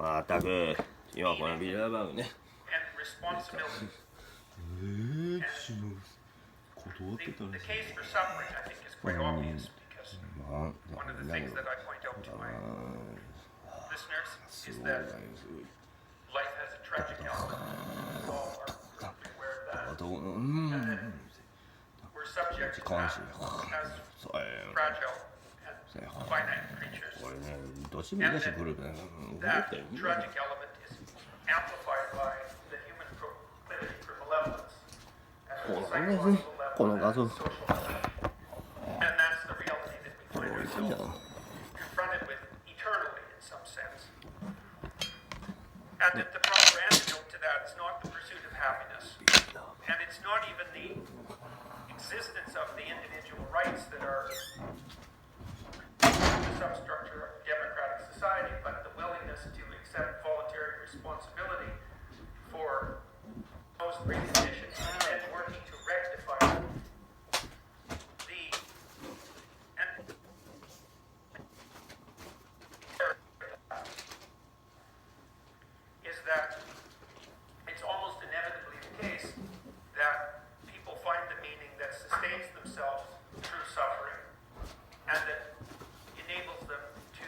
まったく今このビラバーグね断ってたんですね。すごいだよ、すごい。あと、関心。これね、どっちもいいしくるね。この画像。これ美味しいじゃん。And that the proper antidote to that is not the pursuit of happiness, and it's not even the existence of the individual rights that are the substructure of democratic society, but the willingness to accept voluntary responsibility for those preconditions and working to rectify them. That it's almost inevitably the case that people find the meaning that sustains themselves through suffering and that enables them to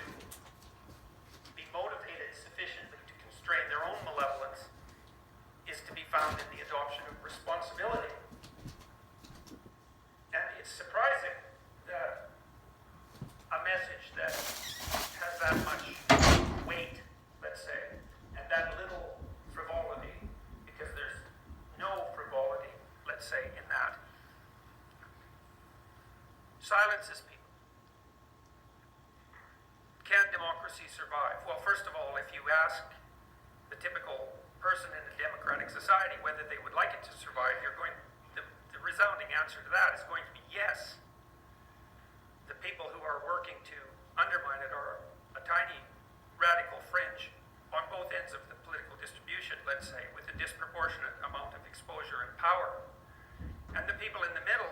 be motivated sufficiently to constrain their own malevolence is to be found in the adoption of responsibility. And it's surprising that a message that has that much weight, let's say, that little frivolity, because there's no frivolity, let's say, in that, silences people. Can democracy survive? Well, first of all, if you ask the typical person in a democratic society whether they would like it to survive, the resounding answer to that is going to be yes. The people who are working to undermine it are a tiny radical fringe on both ends of the political distribution, let's say, with a disproportionate amount of exposure and power. And the people in the middle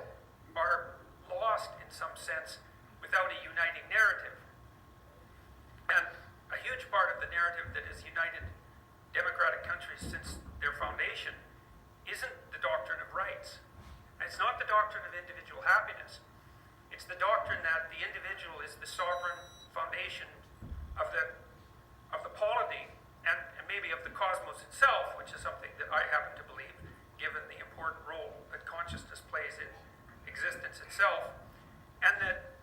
are lost in some sense without a uniting narrative. And a huge part of the narrative that has united democratic countries since their foundation isn't the doctrine of rights. And it's not the doctrine of individual happiness. It's the doctrine that the individual is the sovereign foundation of the polity and maybe of the cosmos itself, which is something that I happen to believe, given the important role that consciousness plays in existence itself, and that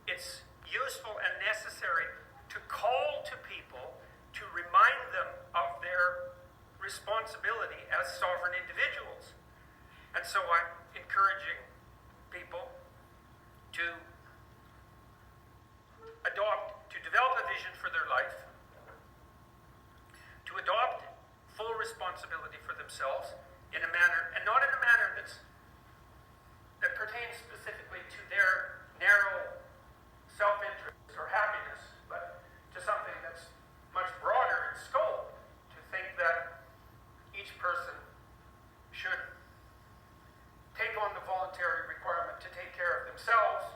it's useful and necessary to call to people to remind them of their responsibility as sovereign individuals. And so I'm encouraging people to develop a vision for their life, to adopt full responsibility for themselves in a manner, and not in a manner that pertains specifically to their narrow self-interest or happiness, but to something that's much broader in scope, to think that each person should take on the voluntary requirement to take care of themselves,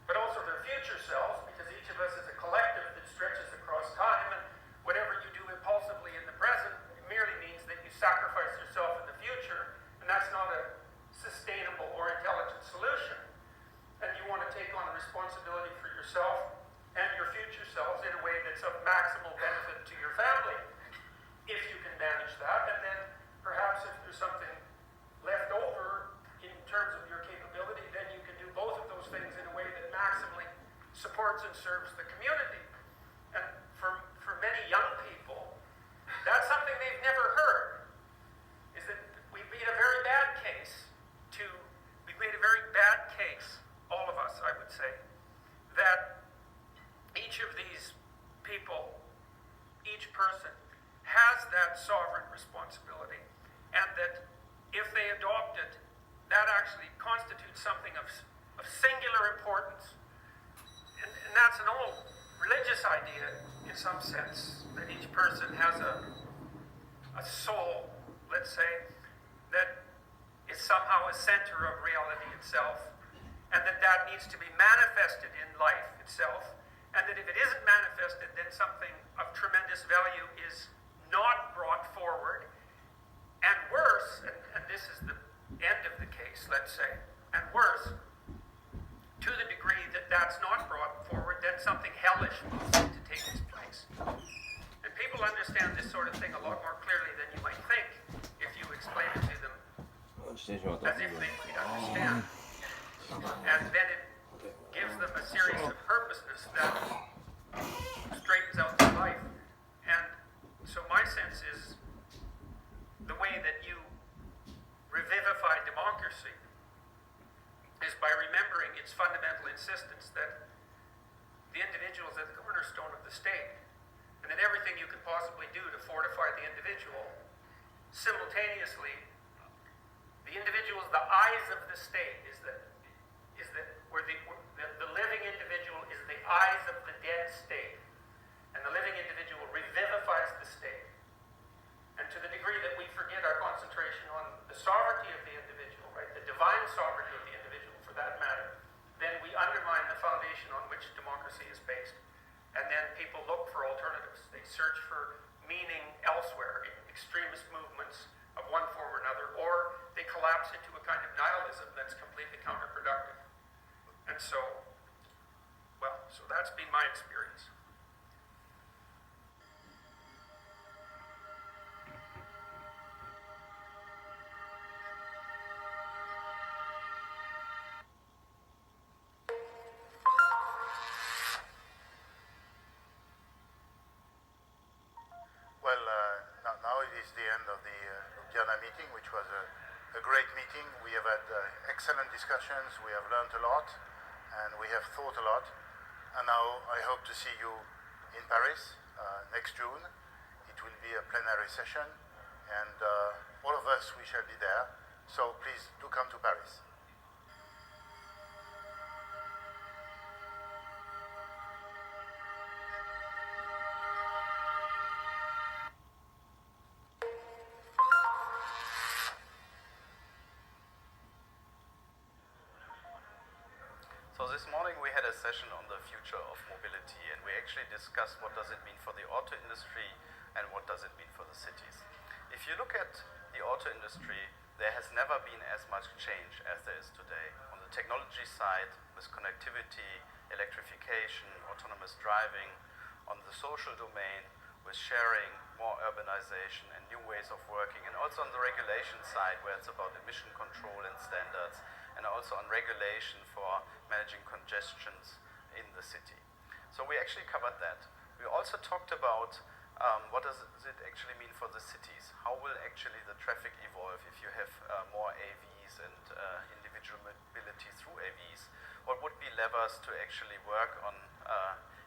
but also their future selves, because each of us is a collective that stretches across time, and whatever you do impulsively in the present merely means that you sacrifice yourself in the future, and that's not a sustainable or intelligent solution. And you want to take on responsibility for yourself and your future selves in a way that's of maximal benefit to your family, if you can manage that. And then perhaps if there's something left over in terms of your capability, then you can do both of those things in a way that maximally supports and serves the community. And for many young people, that's something they've never heard, is that we've made a very bad case, all of us, I would say, that each of these people, each person, has that sovereign responsibility, and that if they adopt it, that actually constitutes something of singular importance. And that's an old religious idea, in some sense, that each person has a soul, let's say, that is somehow a center of reality itself, and that needs to be manifested in life itself, and that if it isn't manifested, then something of tremendous this value is not brought forward, and worse, and this is the end of the case, let's say, and worse, to the degree that that's not brought forward, then something hellish moves in to take its place. And people understand this sort of thing a lot more clearly than you might think if you explain it to them as if they might understand. And then it gives them a series of purposeness that straightens out their life. And so my sense is the way that you revivify democracy is by remembering its fundamental insistence that the individual is at the cornerstone of the state, and that everything you can possibly do to fortify the individual, simultaneously, the individual is the eyes of the state, where the living individual is the eyes of the dead state, and the living individual revivifies the state. And to the degree that we forget our concentration on the sovereignty of the individual, right, the divine sovereignty of the individual for that matter, then we undermine the foundation on which democracy is based. And then people look for alternatives. They search for meaning elsewhere in extremist movements of one form or another, or they collapse into a kind of nihilism that's completely counterproductive. And so that's been my experience. Well, now it is the end of the Ljubljana meeting, which was a great meeting. We have had excellent discussions, we have learned a lot, and we have thought a lot. And now I hope to see you in Paris next June. It will be a plenary session, and all of us, we shall be there. So please do come to Paris. So this morning we had a session on the future of mobility, and we actually discussed what does it mean for the auto industry and what does it mean for the cities. If you look at the auto industry, there has never been as much change as there is today. On the technology side, with connectivity, electrification, autonomous driving, on the social domain, with sharing, more urbanization and new ways of working, and also on the regulation side, where it's about emission control and standards, and also on regulation for managing congestions in the city. So we actually covered that. We also talked about what does it actually mean for the cities? How will actually the traffic evolve if you have more AVs and individual mobility through AVs? What would be levers to actually work on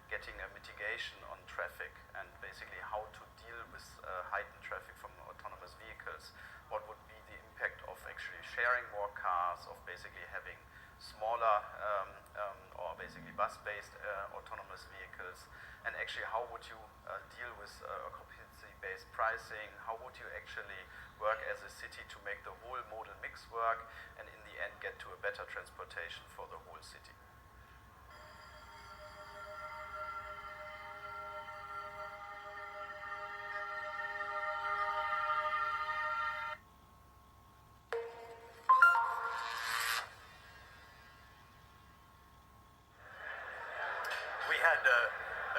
getting a mitigation on traffic, and basically how to deal with heightened traffic from autonomous vehicles? What would be the impact of actually sharing more cars, of basically having smaller or basically bus-based autonomous vehicles, and actually how would you deal with occupancy-based pricing? How would you actually work as a city to make the whole modal mix work, and in the end get to a better transportation for the whole city?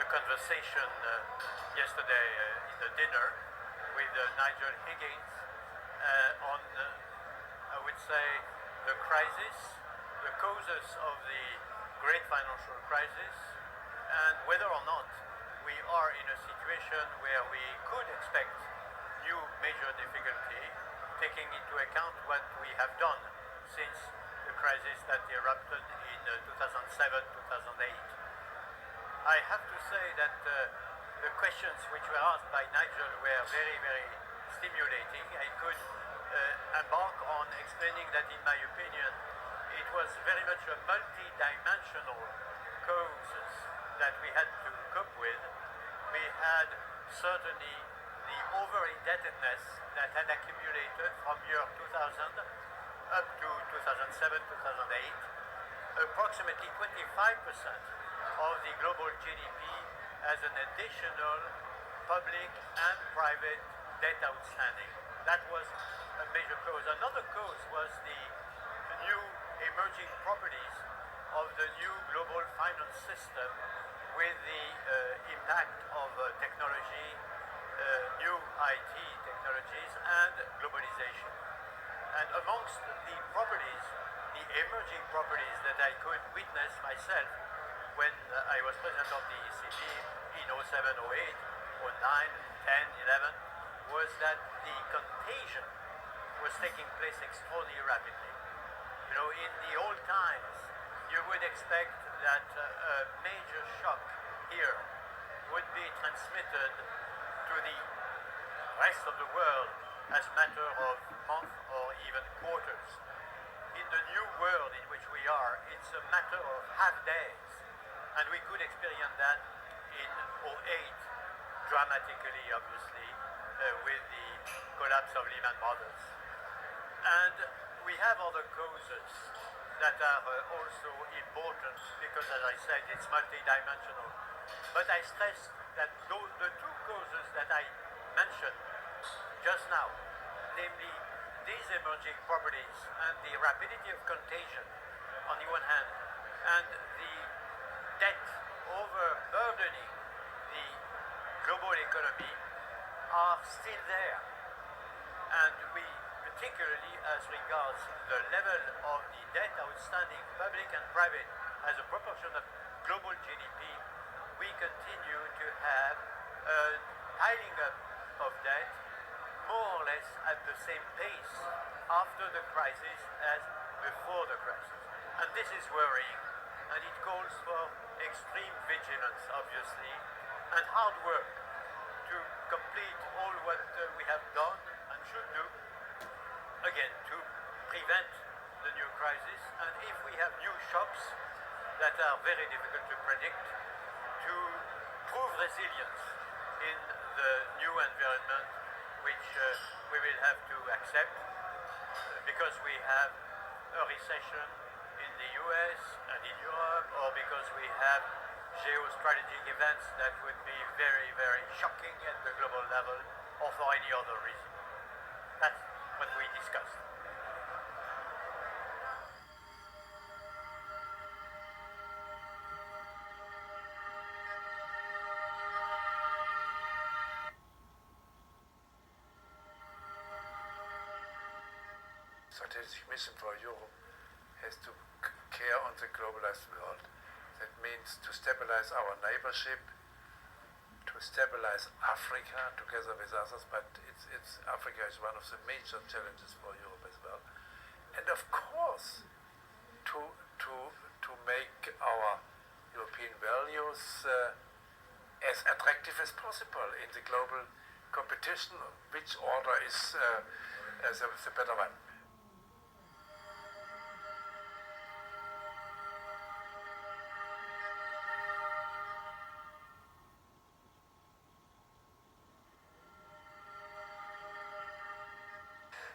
Conversation yesterday in the dinner with Nigel Higgins on, I would say, the crisis, the causes of the great financial crisis, and whether or not we are in a situation where we could expect new major difficulty, taking into account what we have done since the crisis that erupted in 2007-2008. I have to say that the questions which were asked by Nigel were very, very stimulating. I could embark on explaining that, in my opinion, it was very much a multi-dimensional causes that we had to cope with. We had certainly the over-indebtedness that had accumulated from year 2000 up to 2007-2008, approximately 25% of the global GDP as an additional public and private debt outstanding. That was a major cause. Another cause was the new emerging properties of the new global finance system with the impact of technology, new IT technologies, and globalization. And amongst the properties, the emerging properties that I could witness myself when I was president of the ECB in 07, 08, 09, 10, 11, was that the contagion was taking place extraordinarily rapidly. You know, in the old times, you would expect that a major shock here would be transmitted to the rest of the world as a matter of months or even quarters. In the new world in which we are, it's a matter of half days. And we could experience that in 08, dramatically, obviously, with the collapse of Lehman Brothers. And we have other causes that are also important because, as I said, it's multidimensional. But I stress that the two causes that I mentioned just now, namely these emerging properties and the rapidity of contagion on the one hand, and the debt overburdening the global economy are still there. And we, particularly as regards the level of the debt outstanding, public and private, as a proportion of global GDP, we continue to have a piling up of debt more or less at the same pace after the crisis as before the crisis. And this is worrying, and it calls for extreme vigilance, obviously, and hard work to complete all what we have done and should do, again, to prevent the new crisis, and if we have new shocks that are very difficult to predict, to prove resilience in the new environment which we will have to accept, because we have a recession in the US and in Europe, or because we have geostrategic events that would be very, very shocking at the global level, or for any other reason. That's what we discussed. Strategic mission for Europe has to care on the globalized world. That means to stabilize our neighborship, to stabilize Africa together with others, but Africa is one of the major challenges for Europe as well. And of course, to make our European values as attractive as possible in the global competition, which order is the better one.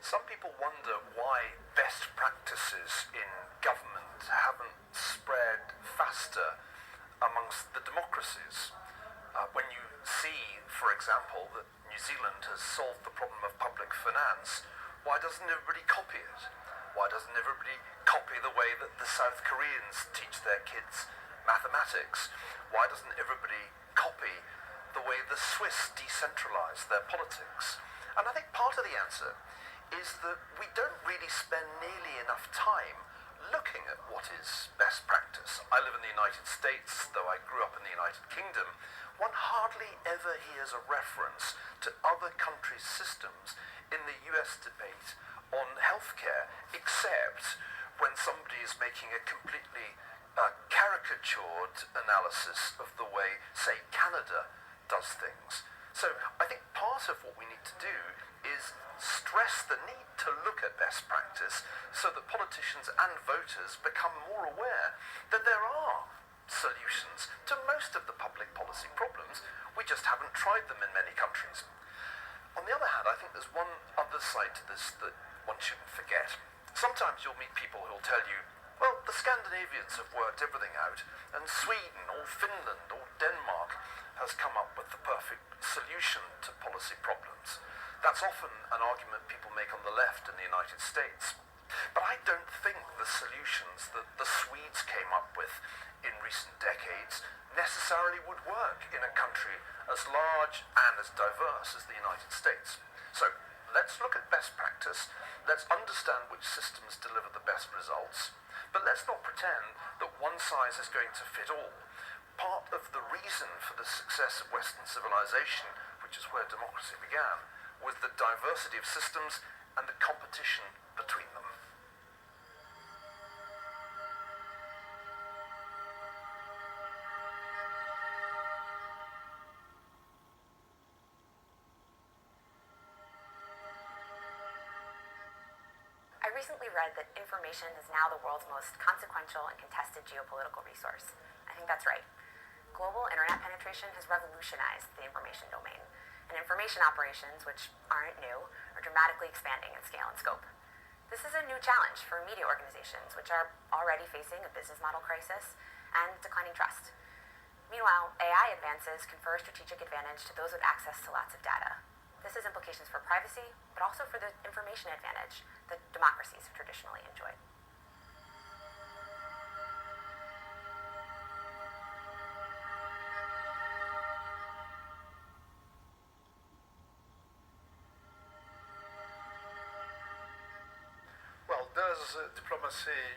Some people wonder why best practices in government haven't spread faster amongst the democracies. When you see, for example, that New Zealand has solved the problem of public finance, why doesn't everybody copy it? Why doesn't everybody copy the way that the South Koreans teach their kids mathematics? Why doesn't everybody copy the way the Swiss decentralize their politics? And I think part of the answer is that we don't really spend nearly enough time looking at what is best practice. I live in the United States, though I grew up in the United Kingdom. One hardly ever hears a reference to other countries' systems in the US debate on healthcare, except when somebody is making a completely caricatured analysis of the way, say, Canada does things. So I think part of what we need to do is stress the need to look at best practice so that politicians and voters become more aware that there are solutions to most of the public policy problems. We just haven't tried them in many countries. On the other hand, I think there's one other side to this that one shouldn't forget. Sometimes you'll meet people who'll tell you, well, the Scandinavians have worked everything out, and Sweden or Finland or Denmark has come up with the perfect solution. solution to policy problems. That's often an argument people make on the left in the United States. But I don't think the solutions that the Swedes came up with in recent decades necessarily would work in a country as large and as diverse as the United States. So let's look at best practice, let's understand which systems deliver the best results, but let's not pretend that one size is going to fit all. Part of the reason for the success of Western civilization, which is where democracy began, was the diversity of systems and the competition between them. I recently read that information is now the world's most consequential and contested geopolitical resource. I think that's right. Global internet penetration has revolutionized the information domain, and information operations, which aren't new, are dramatically expanding in scale and scope. This is a new challenge for media organizations, which are already facing a business model crisis and declining trust. Meanwhile, AI advances confer strategic advantage to those with access to lots of data. This has implications for privacy, but also for the information advantage that democracies have traditionally enjoyed. Well, does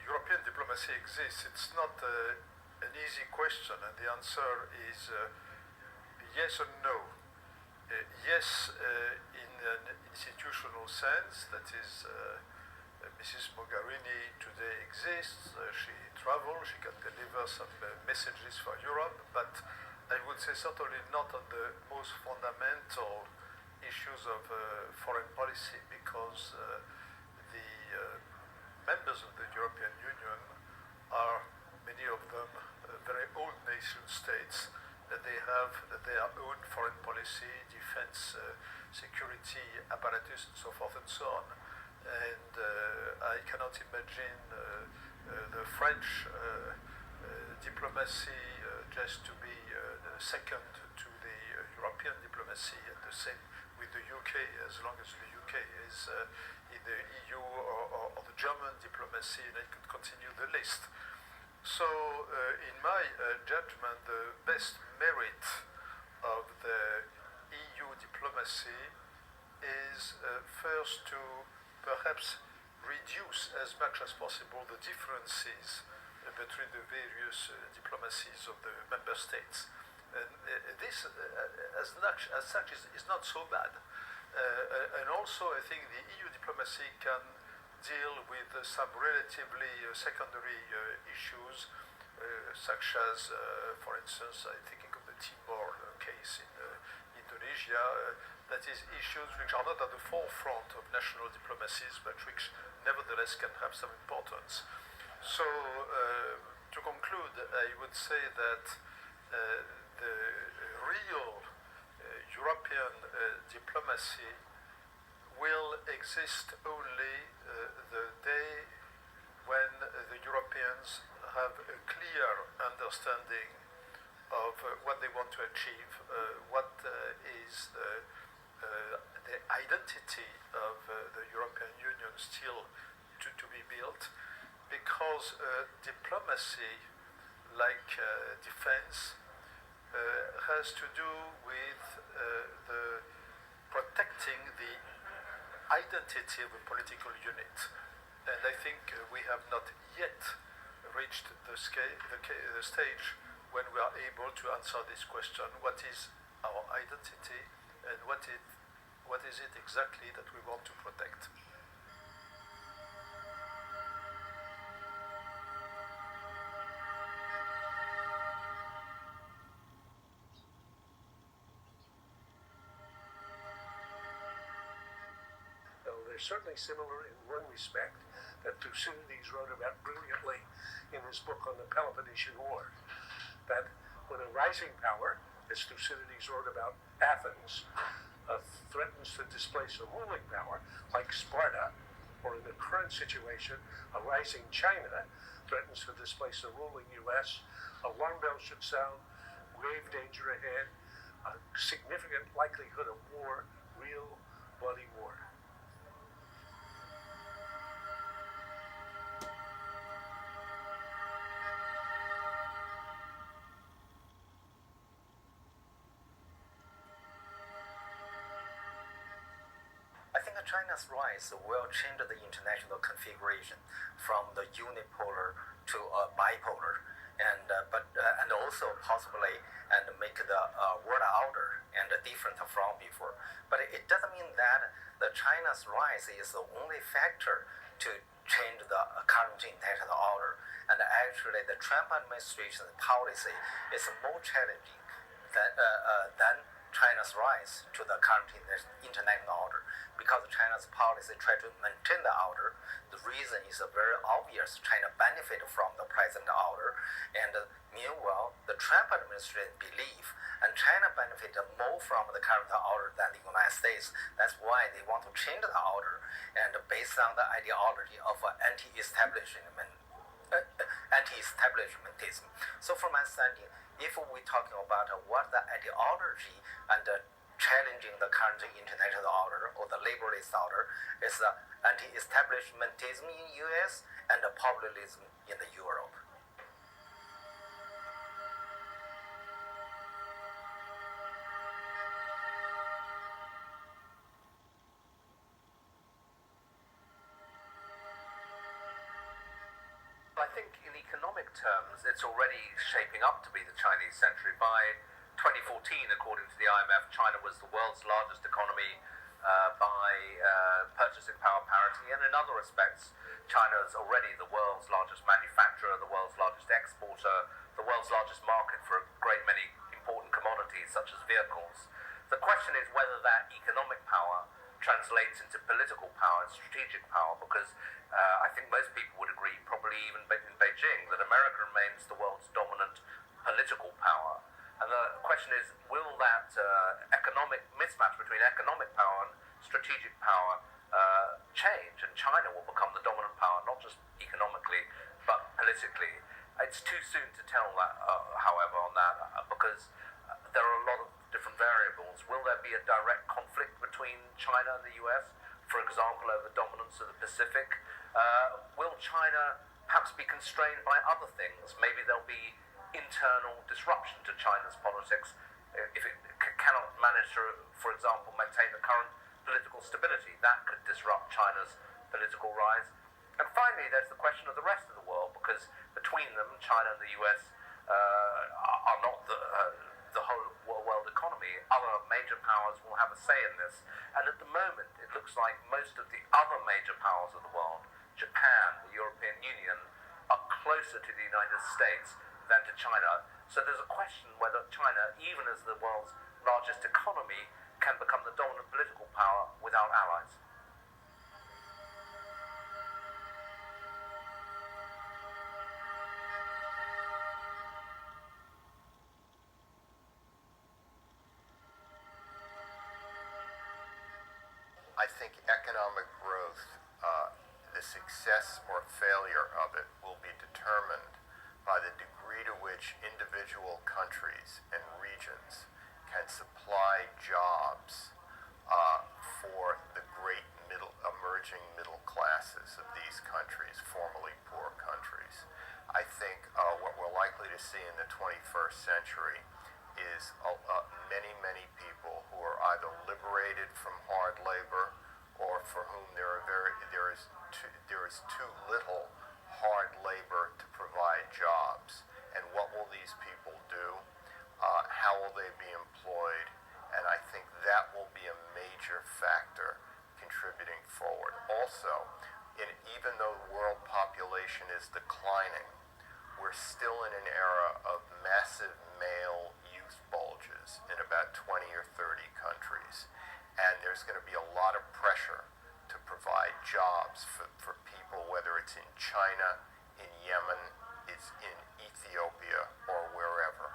European diplomacy exist? It's not an easy question, and the answer is yes and no. Yes, in an institutional sense, that is, Mrs. Mogherini today exists, she travels, she can deliver some messages for Europe, but I would say certainly not on the most fundamental issues of foreign policy, because the members of the European Union are, many of them, very old nation states. They have their own foreign policy, defense, security apparatus, and so forth and so on. And I cannot imagine the French diplomacy just to be second to the European diplomacy, and the same with the UK, as long as the UK is in the EU, or the German diplomacy, and I could continue the list. So, in my judgment, the best merit of the EU diplomacy is first to perhaps reduce as much as possible the differences between the various diplomacies of the member states. And this, as such, is not so bad. And also, I think the EU diplomacy can deal with some relatively secondary issues, such as, for instance, I'm thinking of the Timor case in Indonesia, that is, issues which are not at the forefront of national diplomacies, but which nevertheless can have some importance. So, to conclude, I would say that the real European diplomacy will exist only the day when the Europeans have a clear understanding of what they want to achieve, what is the identity of the European Union still to be built, because diplomacy, like defense, has to do with the protecting the identity of a political unit. And I think we have not yet reached the stage when we are able to answer this question: what is our identity, and what is it exactly that we want to protect? They're certainly similar in one respect that Thucydides wrote about brilliantly in his book on the Peloponnesian War, that when a rising power, as Thucydides wrote about Athens, threatens to displace a ruling power like Sparta, or in the current situation, a rising China threatens to displace a ruling US, alarm bells should sound, grave danger ahead, a significant likelihood of war, real bloody war. I think China's rise will change the international configuration from the unipolar to a bipolar, and also possibly make the world order and different from before. But it doesn't mean that the China's rise is the only factor to change the current international order. And actually, the Trump administration's policy is more challenging than China's rise to the current international order, because China's policy tries to maintain the order. The reason is very obvious. China benefits from the present order, and meanwhile, the Trump administration believes, and China benefits more from the current order than the United States. That's why they want to change the order, and based on the ideology of anti-establishmentism. So from my understanding, if we're talking about what the ideology and challenging the current international order or the liberalist order is the anti-establishmentism in US and the populism in the Europe. I think in economic terms, it's already shaping up to be the Chinese century. By 2014, according to the IMF, China was the world's largest economy by purchasing power parity, and in other respects, China is already the world's largest manufacturer, the world's largest exporter, the world's largest market for a great many important commodities such as vehicles. The question is whether that economic power translates into political power and strategic power, because I think most people would agree, probably even in Beijing, that America remains the world's dominant political power. And the question is, will that economic mismatch between economic power and strategic power change, and China will become the dominant power, not just economically, but politically? It's too soon to tell that, however, on that, because there are a lot of different variables. Will there be a direct conflict between China and the US, for example, over dominance of the Pacific? Will China perhaps be constrained by other things? Maybe there'll be internal disruption to China's politics if it cannot manage to, for example, maintain the current political stability. That could disrupt China's political rise. And finally, there's the question of the rest of the world, because between them, China and the US are not the whole world economy. Other major powers will have a say in this. And at the moment, it looks like most of the other major powers of the world, Japan, the European Union, are closer to the United States than to China. So there's a question whether China, even as the world's largest economy, can become the dominant political power without allies. I think economic growth, the success or failure of it will be determined by the degree to which individual countries and regions can supply jobs for the great emerging middle classes of these countries, formerly poor countries. I think what we're likely to see in the 21st century is many people who are either liberated from hard labor, or for whom there is too little hard labor to provide jobs. And what will these people do? How will they be employed? And I think that will be a major factor contributing forward. Also, even though the world population is declining, we're still in an era of massive male youth bulges in about 20 or 30 countries. And there's going to be a lot of pressure to provide jobs for people, whether it's in China, in Yemen, it's in Ethiopia, or wherever.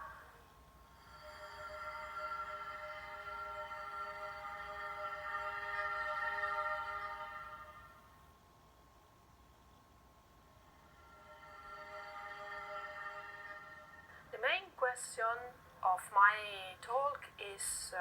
The main question of my talk is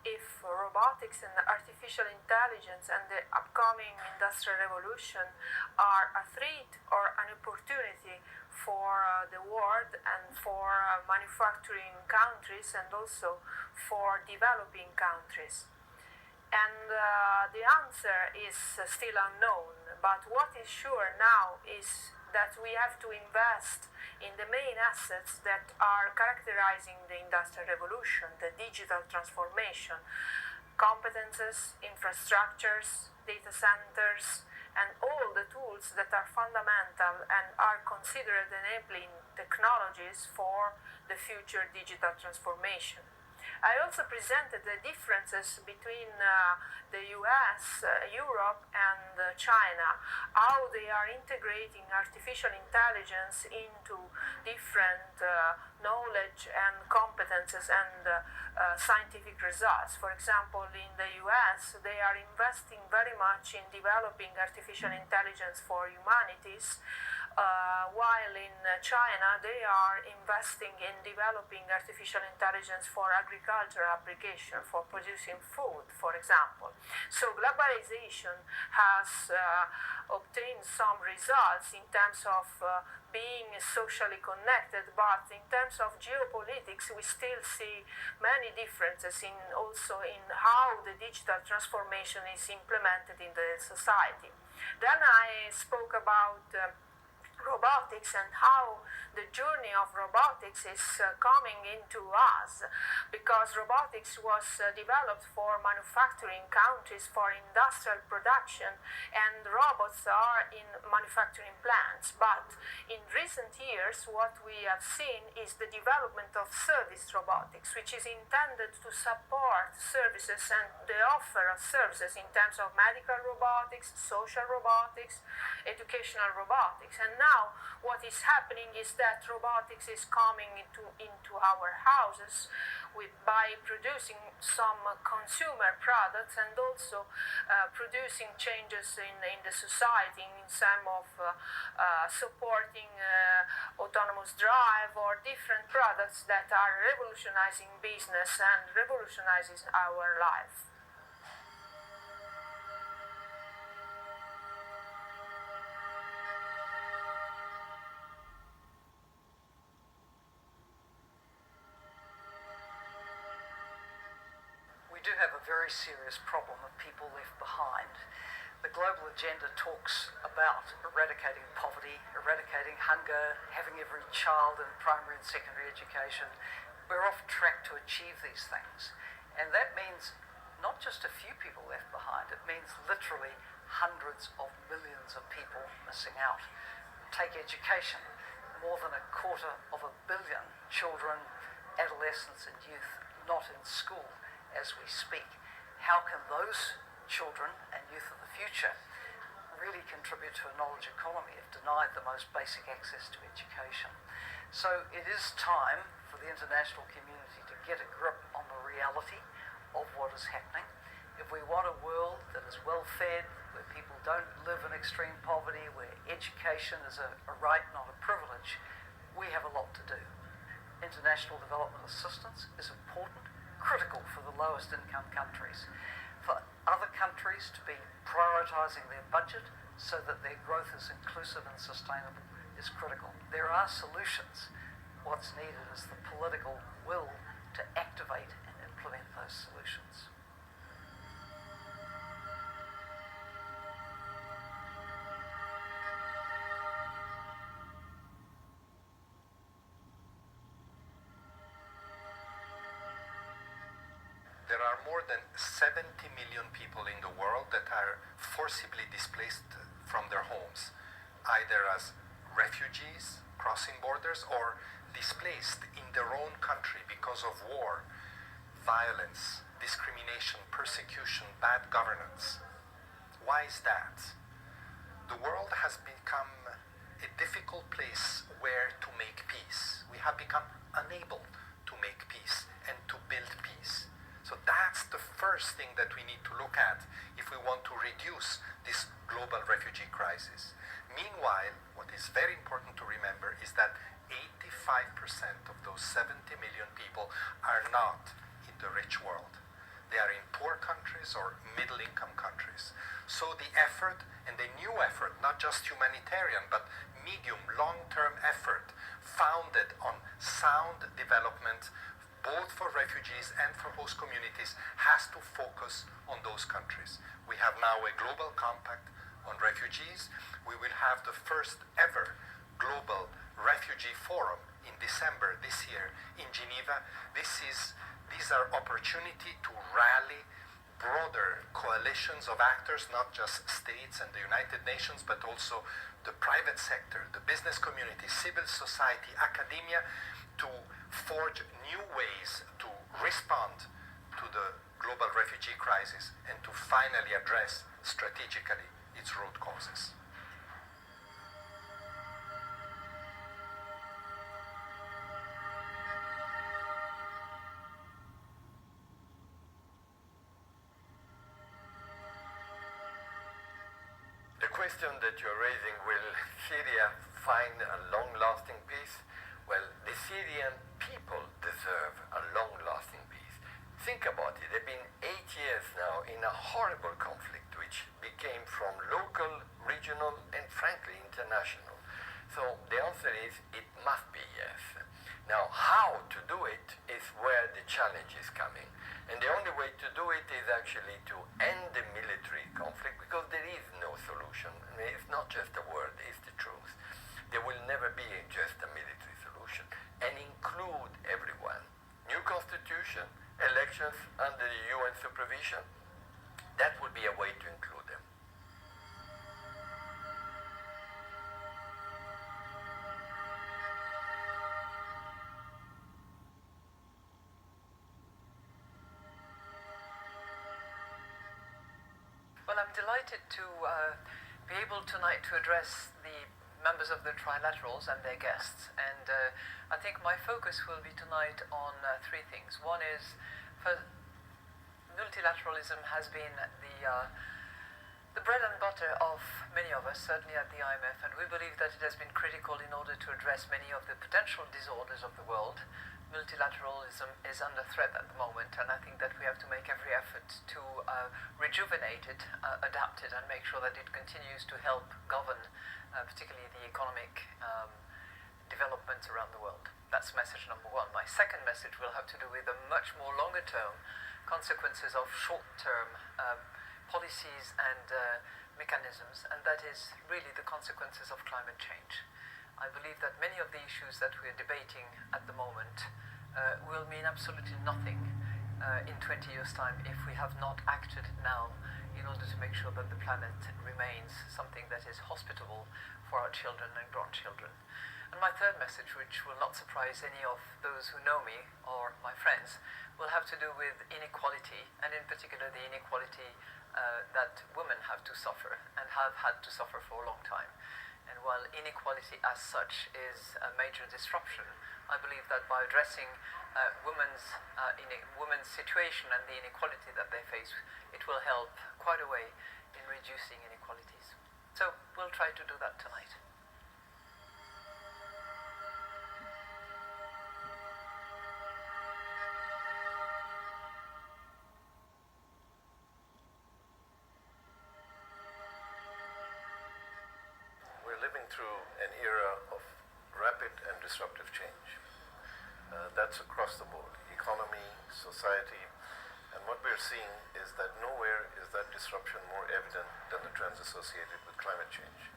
if robotics and artificial intelligence and the upcoming industrial revolution are a threat or an opportunity for the world and for manufacturing countries and also for developing countries. And the answer is still unknown, but what is sure now is that we have to invest in the main assets that are characterizing the industrial revolution, the digital transformation, competences, infrastructures, data centers, and all the tools that are fundamental and are considered enabling technologies for the future digital transformation. I also presented the differences between the US, Europe, and China, how they are integrating artificial intelligence into different knowledge and competences and scientific results. For example, in the US, they are investing very much in developing artificial intelligence for humanities, while in China they are investing in developing artificial intelligence for agricultural application, for producing food, for example. So globalization has obtained some results in terms of being socially connected, but in terms of geopolitics we still see many differences also in how the digital transformation is implemented in the society. Then I spoke about robotics and how the journey of robotics is coming into us, because robotics was developed for manufacturing countries, for industrial production, and robots are in manufacturing plants. But in recent years what we have seen is the development of service robotics, which is intended to support services and the offer of services in terms of medical robotics, social robotics, educational robotics. And now what is happening is that robotics is coming into our houses by producing some consumer products and also producing changes in the society in some of supporting autonomous drive or different products that are revolutionizing business and revolutionizing our life. We do have a very serious problem of people left behind. The global agenda talks about eradicating poverty, eradicating hunger, having every child in primary and secondary education. We're off track to achieve these things. And that means not just a few people left behind, it means literally hundreds of millions of people missing out. Take education. More than 250 million children, adolescents and youth not in school as we speak. How can those children and youth of the future really contribute to a knowledge economy if denied the most basic access to education? So it is time for the international community to get a grip on the reality of what is happening. If we want a world that is well fed, where people don't live in extreme poverty, where education is a right, not a privilege, we have a lot to do. International development assistance is important, critical for the lowest income countries. For other countries to be prioritising their budget so that their growth is inclusive and sustainable is critical. There are solutions. What's needed is the political will to activate and implement those solutions. There are more than 70 million people in the world that are forcibly displaced from their homes, either as refugees crossing borders or displaced in their own country because of war, violence, discrimination, persecution, bad governance. Why is that? The world has become a difficult place where to make peace. We have become unable to make peace and to build peace. So that's the first thing that we need to look at if we want to reduce this global refugee crisis. Meanwhile, what is very important to remember is that of those 70 million people are not in the rich world. They are in poor countries or middle-income countries. So the effort, and the new effort, not just humanitarian, but medium, long-term effort, founded on sound development, both for refugees and for host communities, has to focus on those countries. We have now a global compact on refugees. We will have the first ever global refugee forum in December this year in Geneva. These are opportunity to rally broader coalitions of actors, not just states and the United Nations, but also the private sector, the business community, civil society, academia, to forge new ways to respond to the global refugee crisis and to finally address strategically its root causes. The question that you're raising, will Syria find a long-lasting peace? Well, the Syrian people deserve a long-lasting peace. Think about it. They've been 8 years now in a horrible conflict which became from local, regional, and frankly international. So the answer is it must be yes. Now, how to do it is where the challenge is coming. And the only way to do it is actually to end the military conflict, because there is no solution. I mean, it's not just a word, it's the truth. There will never be just a military solution, and include everyone. New constitution, elections under the UN supervision, that would be a way to include them. Well, I'm delighted to be able tonight to address the members of the trilaterals and their guests, and I think my focus will be tonight on three things. One is, multilateralism has been the bread and butter of many of us, certainly at the IMF, and we believe that it has been critical in order to address many of the potential disorders of the world. Multilateralism is under threat at the moment, and I think that we have to make every effort to rejuvenate it, adapt it, and make sure that it continues to help govern particularly the economic developments around the world. That's message number one. My second message will have to do with the much more longer-term consequences of short-term policies and mechanisms, and that is really the consequences of climate change. I believe that many of the issues that we're debating at the moment will mean absolutely nothing in 20 years' time if we have not acted now in order to make sure that the planet remains something that is hospitable for our children and grandchildren. And my third message, which will not surprise any of those who know me or my friends, will have to do with inequality, and in particular the inequality that women have to suffer and have had to suffer for a long time. And while inequality as such is a major disruption, I believe that by addressing women's situation and the inequality that they face, it will help quite a way in reducing inequalities. So we'll try to do that tonight. Through an era of rapid and disruptive change. That's across the board, economy, society, and what we're seeing is that nowhere is that disruption more evident than the trends associated with climate change.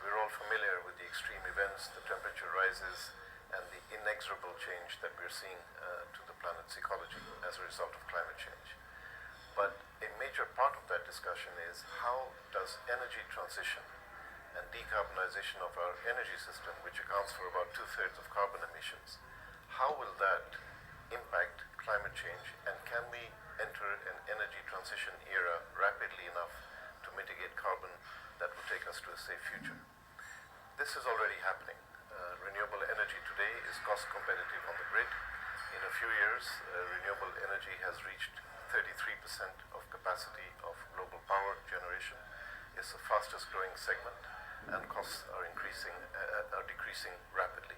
We're all familiar with the extreme events, the temperature rises, and the inexorable change that we're seeing to the planet's ecology as a result of climate change. But a major part of that discussion is, how does energy transition and decarbonization of our energy system, which accounts for about 2/3 of carbon emissions, how will that impact climate change, and can we enter an energy transition era rapidly enough to mitigate carbon that will take us to a safe future? This is already happening. Renewable energy today is cost competitive on the grid. In a few years, renewable energy has reached 33% of capacity of global power generation. It's the fastest growing segment, and costs are decreasing rapidly.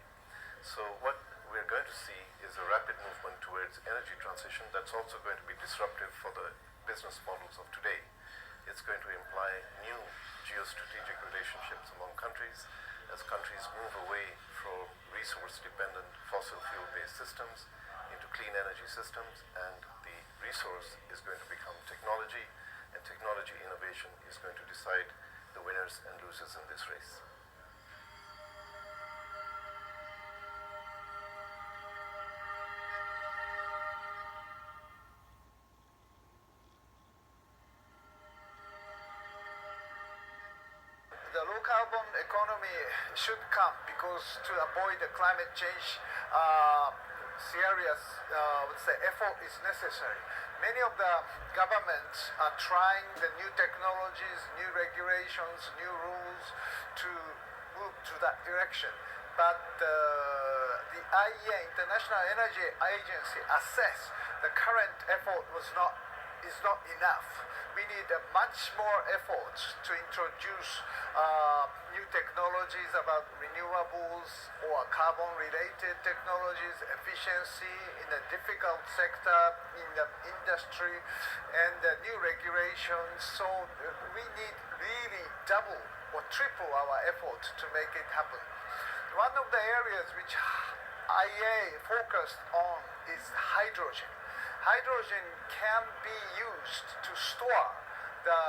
So what we're going to see is a rapid movement towards energy transition that's also going to be disruptive for the business models of today. It's going to imply new geostrategic relationships among countries as countries move away from resource-dependent fossil fuel-based systems into clean energy systems, and the resource is going to become technology, and technology innovation is going to decide the winners and losers in this race. The low carbon economy should come because to avoid the climate change, serious effort is necessary. Many of the governments are trying the new technologies, new regulations, new rules to move to that direction. But the IEA, International Energy Agency, assessed the current effort is not enough. We need much more efforts to introduce new technologies about renewables or carbon-related technologies, efficiency in a difficult sector, in the industry, and new regulations. So we need really double or triple our effort to make it happen. One of the areas which IEA focused on is hydrogen. Hydrogen can be used to store the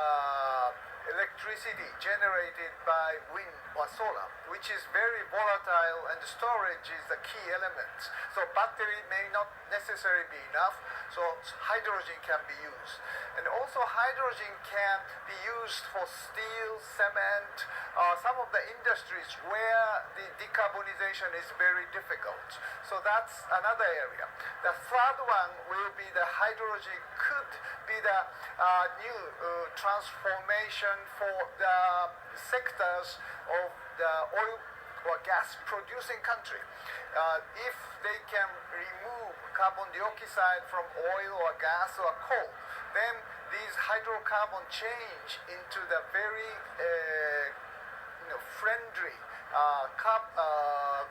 electricity generated by wind or solar, which is very volatile, and storage is the key element. So battery may not necessarily be enough, so hydrogen can be used. And also hydrogen can be used for steel, cement, some of the industries where the decarbonization is very difficult. So that's another area. The third one will be the hydrogen could be the new transformation for the sectors of the oil or gas producing country. If they can remove carbon dioxide from oil or gas or coal, then these hydrocarbon change into the very friendly,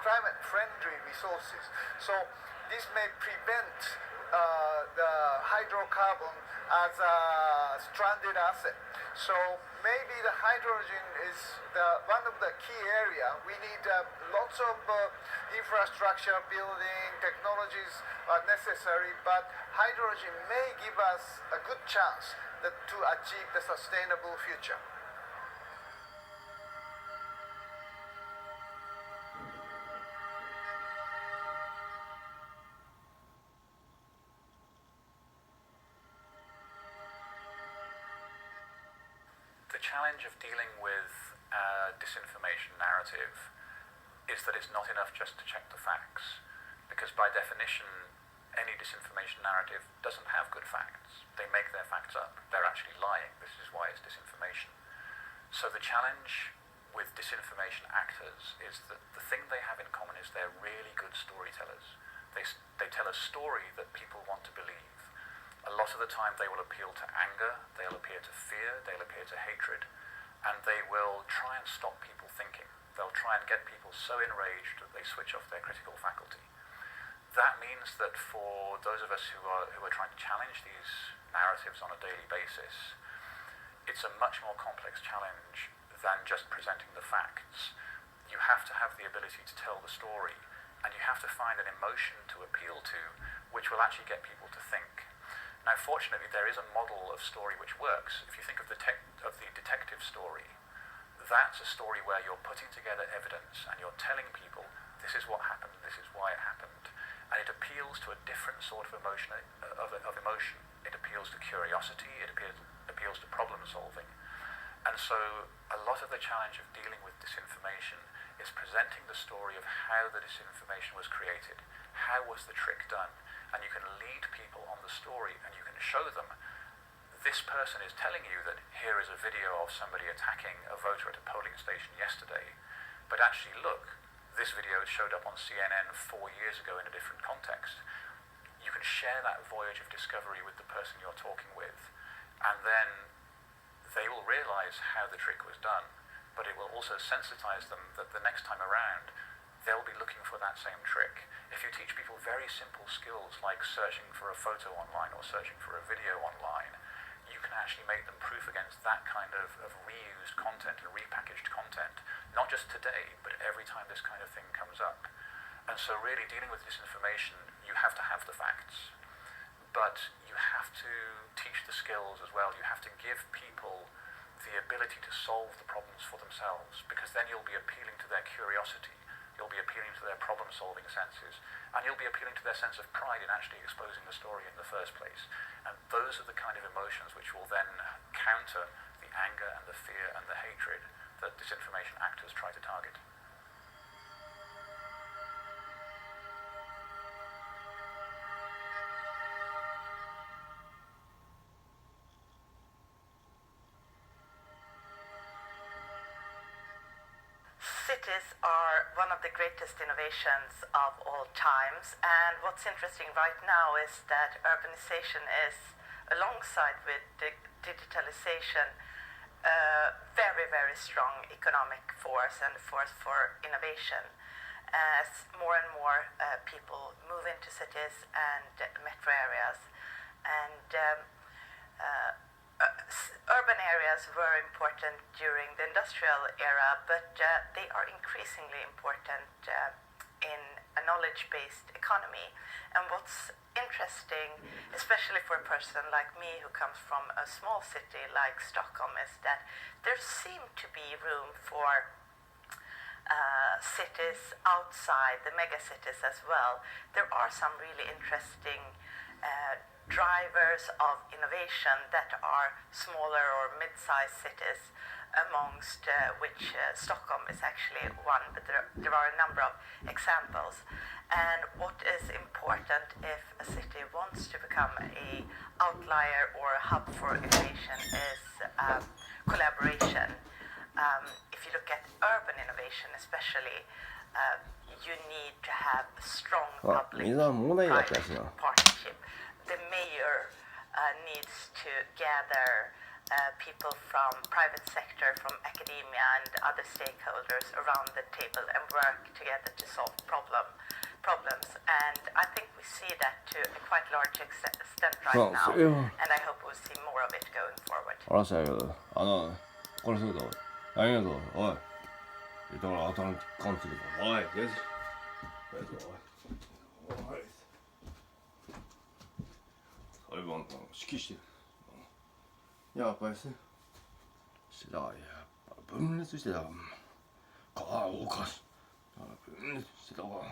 climate-friendly resources. So this may prevent the hydrocarbon as a stranded asset. So maybe the hydrogen is one of the key area. We need lots of infrastructure building, technologies are necessary, but hydrogen may give us a good chance to achieve the sustainable future. The challenge of dealing with a disinformation narrative is that it's not enough just to check the facts, because by definition, any disinformation narrative doesn't have good facts. They make their facts up. They're actually lying. This is why it's disinformation. So the challenge with disinformation actors is that the thing they have in common is they're really good storytellers. They tell a story that people want to believe. A lot of the time they will appeal to anger, they'll appeal to fear, they'll appeal to hatred, and they will try and stop people thinking. They'll try and get people so enraged that they switch off their critical faculty. That means that for those of us who are trying to challenge these narratives on a daily basis, it's a much more complex challenge than just presenting the facts. You have to have the ability to tell the story, and you have to find an emotion to appeal to which will actually get people to think. Now, fortunately, there is a model of story which works. If you think of the detective story, that's a story where you're putting together evidence and you're telling people this is what happened, this is why it happened, and it appeals to a different sort of emotion. It appeals to curiosity. It appeals to problem solving. And so, a lot of the challenge of dealing with disinformation is presenting the story of how the disinformation was created. How was the trick done? And you can lead people on the story, and you can show them this person is telling you that here is a video of somebody attacking a voter at a polling station yesterday, but actually look, this video showed up on CNN 4 years ago in a different context. You can share that voyage of discovery with the person you're talking with, and then they will realize how the trick was done, but it will also sensitize them that the next time around, they'll be looking for that same trick. If you teach people very simple skills like searching for a photo online or searching for a video online, you can actually make them proof against that kind of reused content and repackaged content, not just today, but every time this kind of thing comes up. And so really dealing with disinformation, you have to have the facts, but you have to teach the skills as well. You have to give people the ability to solve the problems for themselves, because then you'll be appealing to their curiosity, you'll be appealing to their problem-solving senses, and you'll be appealing to their sense of pride in actually exposing the story in the first place. And those are the kind of emotions which will then counter the anger and the fear and the hatred that disinformation actors try to target. Cities are one of the greatest innovations of all times, and what's interesting right now is that urbanization is, alongside with digitalization, a very, very strong economic force and a force for innovation. As more and more people move into cities and metro areas, and urban areas were important during the industrial era, but they are increasingly important in a knowledge-based economy. And what's interesting, especially for a person like me who comes from a small city like Stockholm, is that there seemed to be room for cities outside the megacities as well. There are some really interesting drivers of innovation that are smaller or mid-sized cities, amongst which Stockholm is actually one, but there are a number of examples. And what is important if a city wants to become an outlier or a hub for innovation is collaboration. If you look at urban innovation especially, you need to have a strong public-private partnership. The mayor needs to gather people from private sector, from academia and other stakeholders around the table and work together to solve problems. And I think we see that to a quite large extent right now, and I hope we'll see more of it going forward. 알았어요. 그래서 아니도 어이 이따가 어떤 컨트리 어이 그래서 얼마 시키시 야 빨리 시다야 분리 시다 가 오가 분리 시다가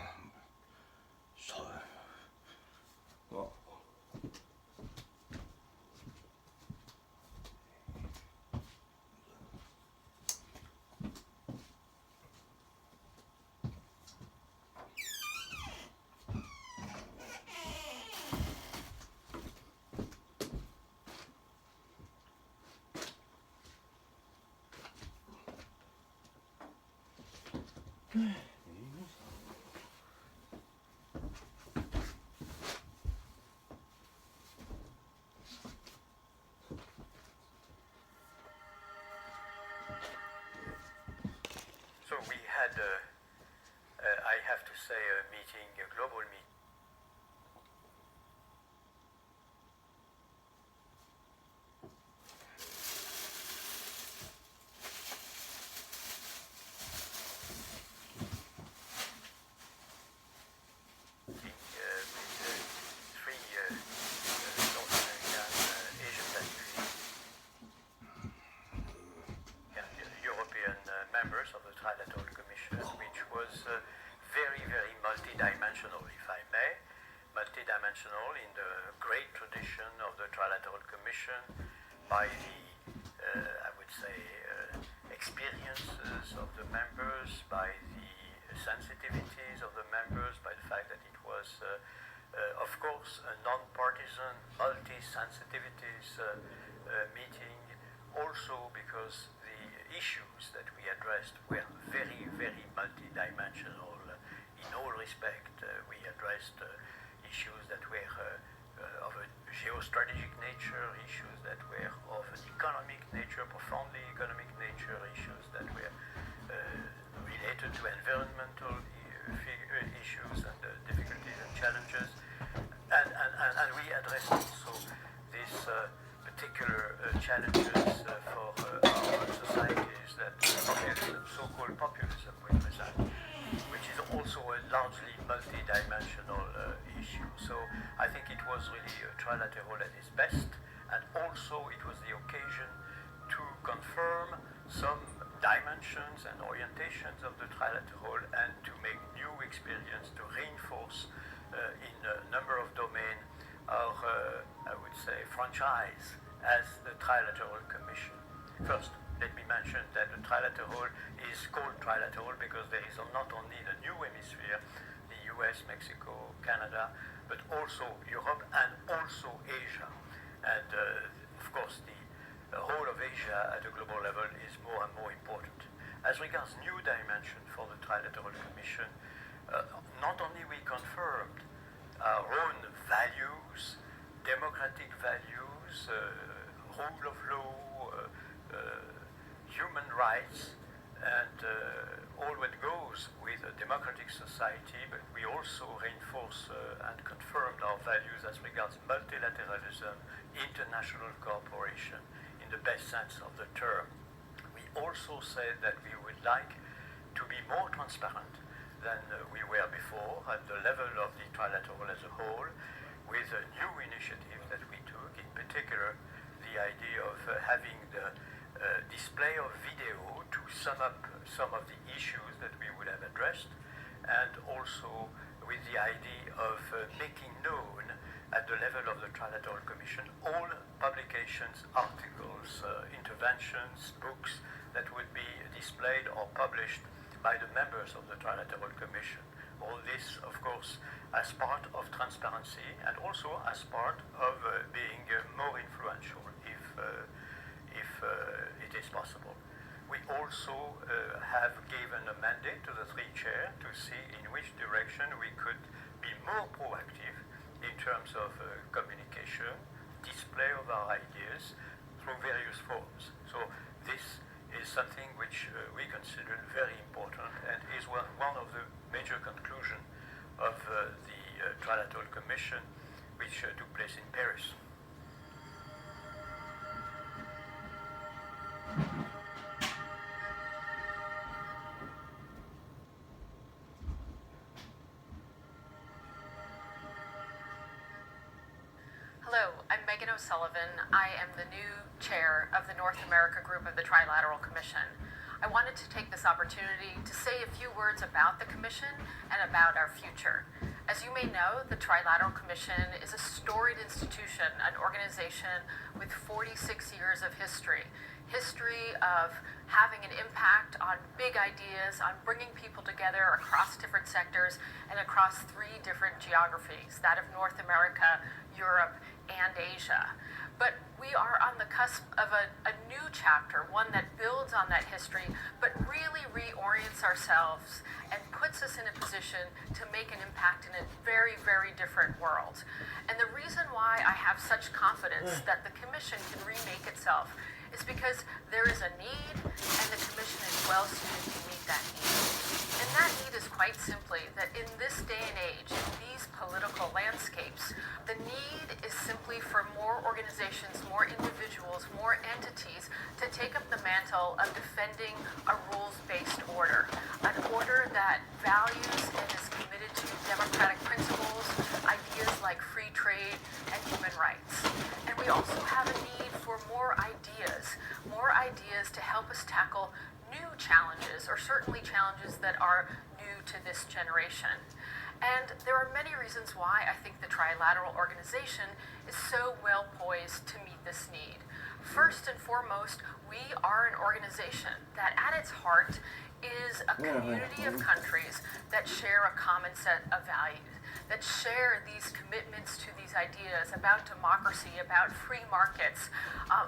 So we had, I have to say, a meeting, a global meeting. Members of the Trilateral Commission, which was very, very multidimensional, if I may. Multidimensional in the great tradition of the Trilateral Commission by the, I would say, experiences of the members, by the sensitivities of the members, by the fact that it was, of course, a non-partisan, multi-sensitivities meeting, also because issues that we addressed were very, very multidimensional. In all respect, we addressed issues that were of a geostrategic nature, issues that were of an economic nature, profoundly economic nature, issues that were related to environmental issues and difficulties and challenges, and we addressed also these particular challenges for our societies that populism, so-called populism, represent, which is also a largely multi-dimensional issue. So I think it was really trilateral at its best, and also it was the occasion to confirm some dimensions and orientations of the trilateral and to make new experience, to reinforce in a number of domains our, I would say, franchise as the Trilateral Commission. First, let me mention that the trilateral is called trilateral because there is not only the new hemisphere, the US, Mexico, Canada, but also Europe and also Asia. And of course, the whole of Asia at a global level is more and more important. As regards new dimension for the Trilateral Commission, not only we confirmed our own values, democratic values, rule of law, human rights, and all what goes with a democratic society, but we also reinforce and confirmed our values as regards multilateralism, international cooperation, in the best sense of the term. We also said that we would like to be more transparent than we were before at the level of the trilateral as a whole, with a new initiative that we took, in particular the idea of having the display of video to sum up some of the issues that we would have addressed, and also with the idea of making known at the level of the Trilateral Commission all publications, articles, interventions, books that would be displayed or published by the members of the Trilateral Commission. All this, of course, as part of transparency and also as part of being more influential if it is possible. We also have given a mandate to the three chairs to see in which direction we could be more proactive in terms of communication, display of our ideas through various forms. So this is something which we consider very important and is one of the major conclusions of the Trilateral Commission which took place in Paris. Hello, I'm Megan O'Sullivan. I am the new chair of the North America group of the Trilateral Commission. I wanted to take this opportunity to say a few words about the Commission and about our future. As you may know, the Trilateral Commission is a storied institution, an organization with 46 years of history of having an impact on big ideas, on bringing people together across different sectors and across three different geographies, that of North America, Europe, and Asia. But we are on the cusp of a new chapter, one that builds on that history, but really reorients ourselves and puts us in a position to make an impact in a very, very different world. And the reason why I have such confidence that the Commission can remake itself is because there is a need, and the Commission is well suited to meet that need. And that need is quite simply that in this day and age, in these political landscapes, the need is simply for more organizations, more individuals, more entities to take up the mantle of defending a rules-based order, an order that values and is committed to democratic principles, ideas like free trade and human rights. And we also have a need for more ideas to help us tackle new challenges, or certainly challenges that are new to this generation. And there are many reasons why I think the Trilateral Organization is so well poised to meet this need. First and foremost, we are an organization that at its heart is a community of countries that share a common set of values, that share these commitments to these ideas about democracy, about free markets,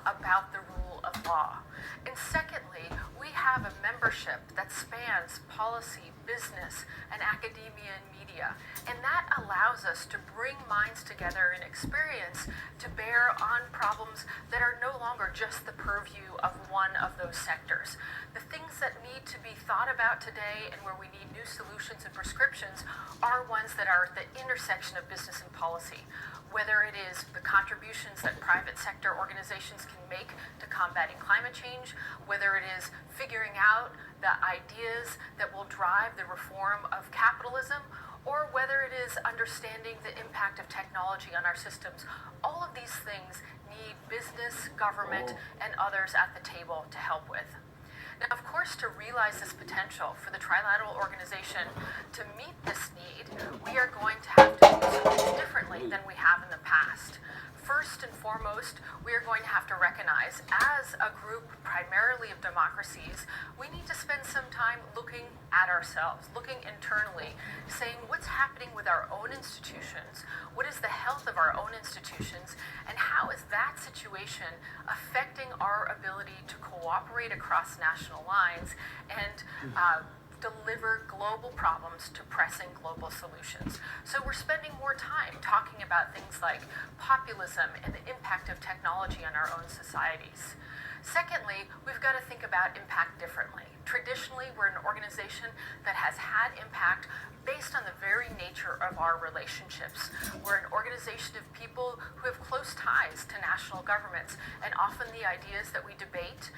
about the rule of law. And secondly, we have a membership that spans policy, business, and academia and media. And that allows us to bring minds together and experience to bear on problems that are no longer just the purview of one of those sectors. The things that need to be thought about today and where we need new solutions and prescriptions are ones that are at the intersection of business and policy. Whether it is the contributions that private sector organizations can make to combating climate change, whether it is figuring out the ideas that will drive the reform of capitalism, or whether it is understanding the impact of technology on our systems, all of these things need business, government, and others at the table to help with. Now, of course, to realize this potential for the Trilateral Organization to meet this need, we are going to have to do some things differently than we have in the past. First and foremost, we are going to have to recognize, as a group primarily of democracies, we need to spend some time looking at ourselves, looking internally, saying what's happening with our own institutions, what is the health of our own institutions, and how is that situation affecting our ability to cooperate across national lines and deliver global problems to pressing global solutions. So we're spending more time talking about things like populism and the impact of technology on our own societies. Secondly, we've got to think about impact differently. Traditionally, we're an organization that has had impact based on the very nature of our relationships. We're an organization of people who have close ties to national governments, and often the ideas that we debate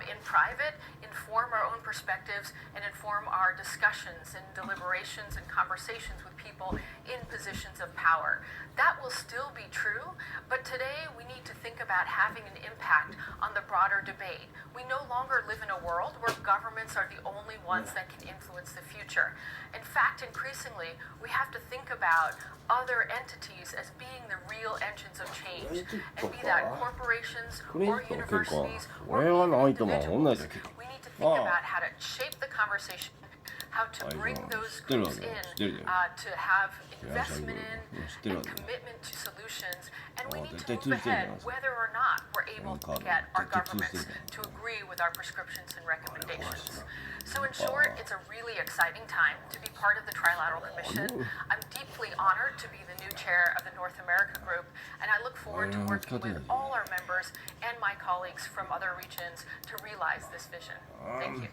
in private inform our own perspectives and inform our discussions and deliberations and conversations with people in positions of power. That will still be true, but today we need to think about having an impact on the broader debate. We no longer live in a world where governments are the only ones that can influence the future. In fact, increasingly, we have to think about other entities as being the real engines of change, and be that corporations or universities or even individuals. We need to think about how to shape the conversation, how to bring those groups in, to have investment in and commitment to solutions, and we need to move ahead whether or not we're able to get our governments to agree with our prescriptions and recommendations. So in short, it's a really exciting time to be part of the Trilateral Commission. I'm deeply honored to be the new chair of the North America Group, and I look forward to working with all our members and my colleagues from other regions to realize this vision. Thank you.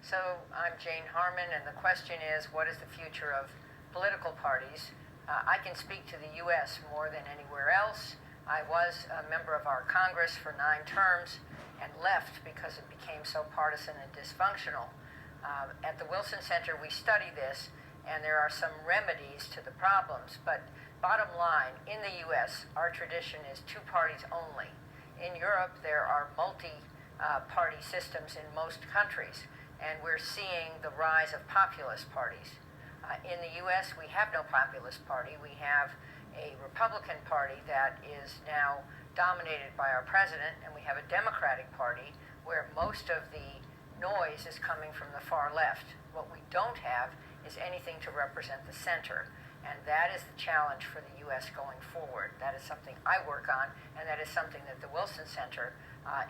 So I'm Jane Harmon, and the question is, what is the future of political parties? I can speak to the U.S. more than anywhere else. I was a member of our Congress for 9 terms and left because it became so partisan and dysfunctional. At the Wilson Center, we study this, and there are some remedies to the problems. But bottom line, in the U.S., our tradition is 2 parties only. In Europe, there are multi-party systems in most countries, and we're seeing the rise of populist parties. In the U.S., we have no populist party. We have a Republican Party that is now dominated by our president, and we have a Democratic Party where most of the noise is coming from the far left. What we don't have is anything to represent the center, and that is the challenge for the U.S. going forward. That is something I work on, and that is something that the Wilson Center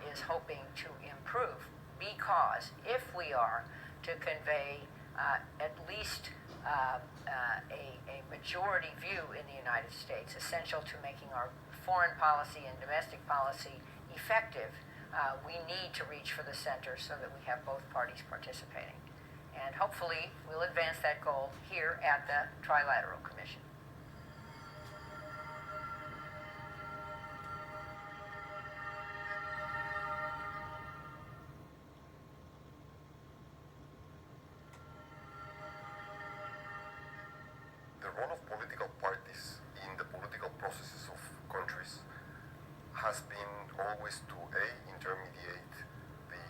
is hoping to improve, because if we are to convey at least a majority view in the United States, essential to making our foreign policy and domestic policy effective, we need to reach for the center so that we have both parties participating. And hopefully we'll advance that goal here at the Trilateral Commission. The the role of political parties in the political processes of countries has been always to A, intermediate the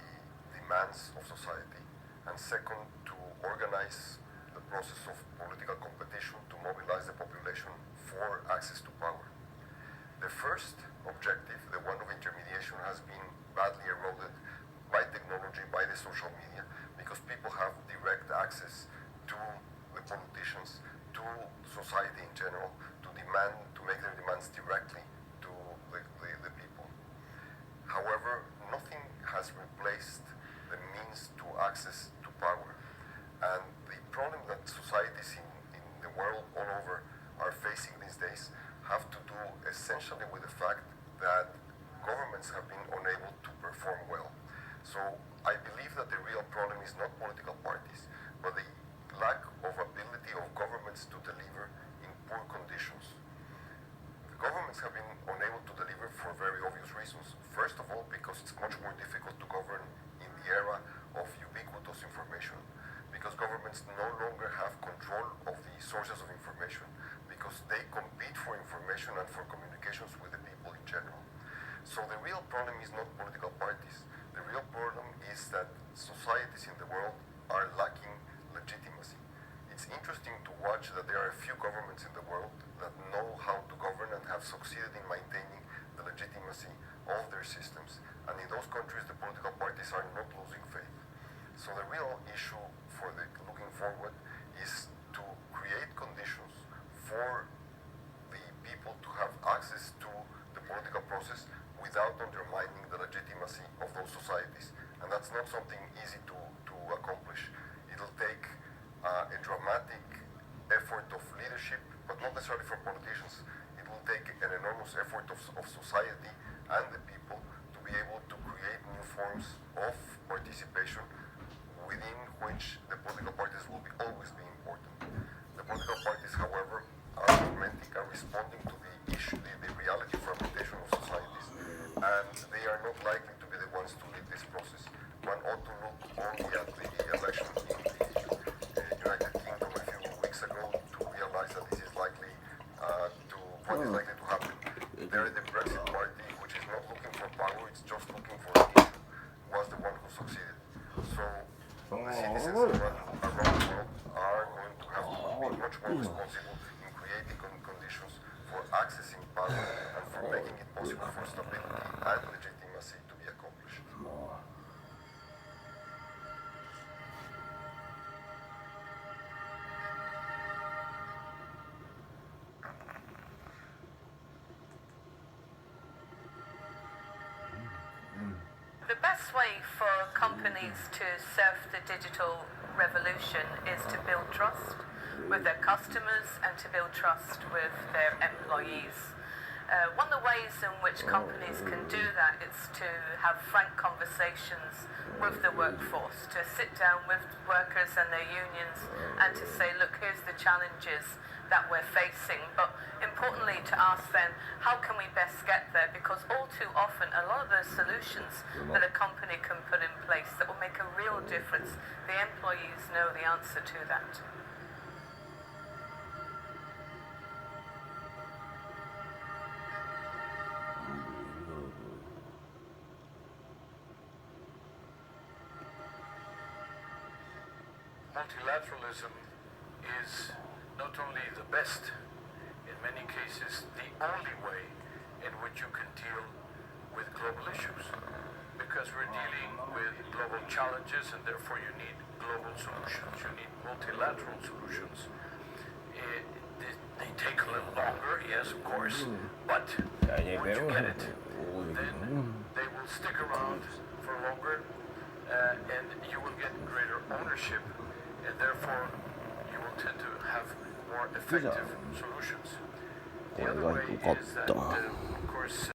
demands of society, and second, to organize the process of political competition to mobilize the population for access to power. The first objective, the one of intermediation, has been badly eroded by technology, by the social media, because people have direct access to the politicians, to society in general, to make their demands directly to the people. However, nothing has replaced the means to access to power. And the problem that societies in the world all over are facing these days have to do essentially with the fact that governments have been unable to perform well. So I believe that the real problem is not political parties, but the lack of ability of governments to deliver in poor conditions. The governments have been unable to deliver for very obvious reasons. First of all, because it's much more difficult to govern in the era of ubiquitous information, because governments no longer have control of the sources of information, because they compete for information and for communications with the people in general. So the real problem is not political parties. The real problem is that societies in the world are lacking legitimacy. It's interesting to watch that there are a few governments in the world that know how to govern and have succeeded in maintaining the legitimacy of their systems. And in those countries, the political parties are not losing faith. So the real issue for looking forward is to create conditions for the people to have access to the political process without undermining the legitimacy of those societies. And that's not something easy to accomplish. It'll take a dramatic effort of leadership, but not necessarily from politicians. It will take an enormous effort of society and the people to be able to create new forms of participation within which the political parties will always be important. The political parties, however, are augmenting and responding to the issue, the reality fragmentation of societies, and they are not likely to be the ones to lead this process. One ought to look only at the election in the United Kingdom a few weeks ago to realize that this is likely what is likely to happen. There, the Brexit party, which is not looking for power, it's just looking for an issue, was the one who succeeded. So the citizens around the world are going to have to be much more responsible in creating conditions for accessing power and for making it possible for stability and legitimacy to be accomplished. The best way for companies to surf the digital revolution is to build trust with their customers and to build trust with their employees. One of the ways in which companies can do that is to have frank conversations with the workforce, to sit down with workers and their unions and to say, look, here's the challenges that we're facing, but importantly to ask them, how can we best get there? Because all too often, a lot of those solutions that a company can put in place that will make a real difference, the employees know the answer to that. Multilateralism is not only the best, in many cases the only way in which you can deal with global issues, because we're dealing with global challenges and therefore you need global solutions, you need multilateral solutions. They take a little longer, yes, of course, but once you get it, then they will stick around for longer and you will get greater ownership, and therefore you will tend to have more effective solutions. The other way is that, of course,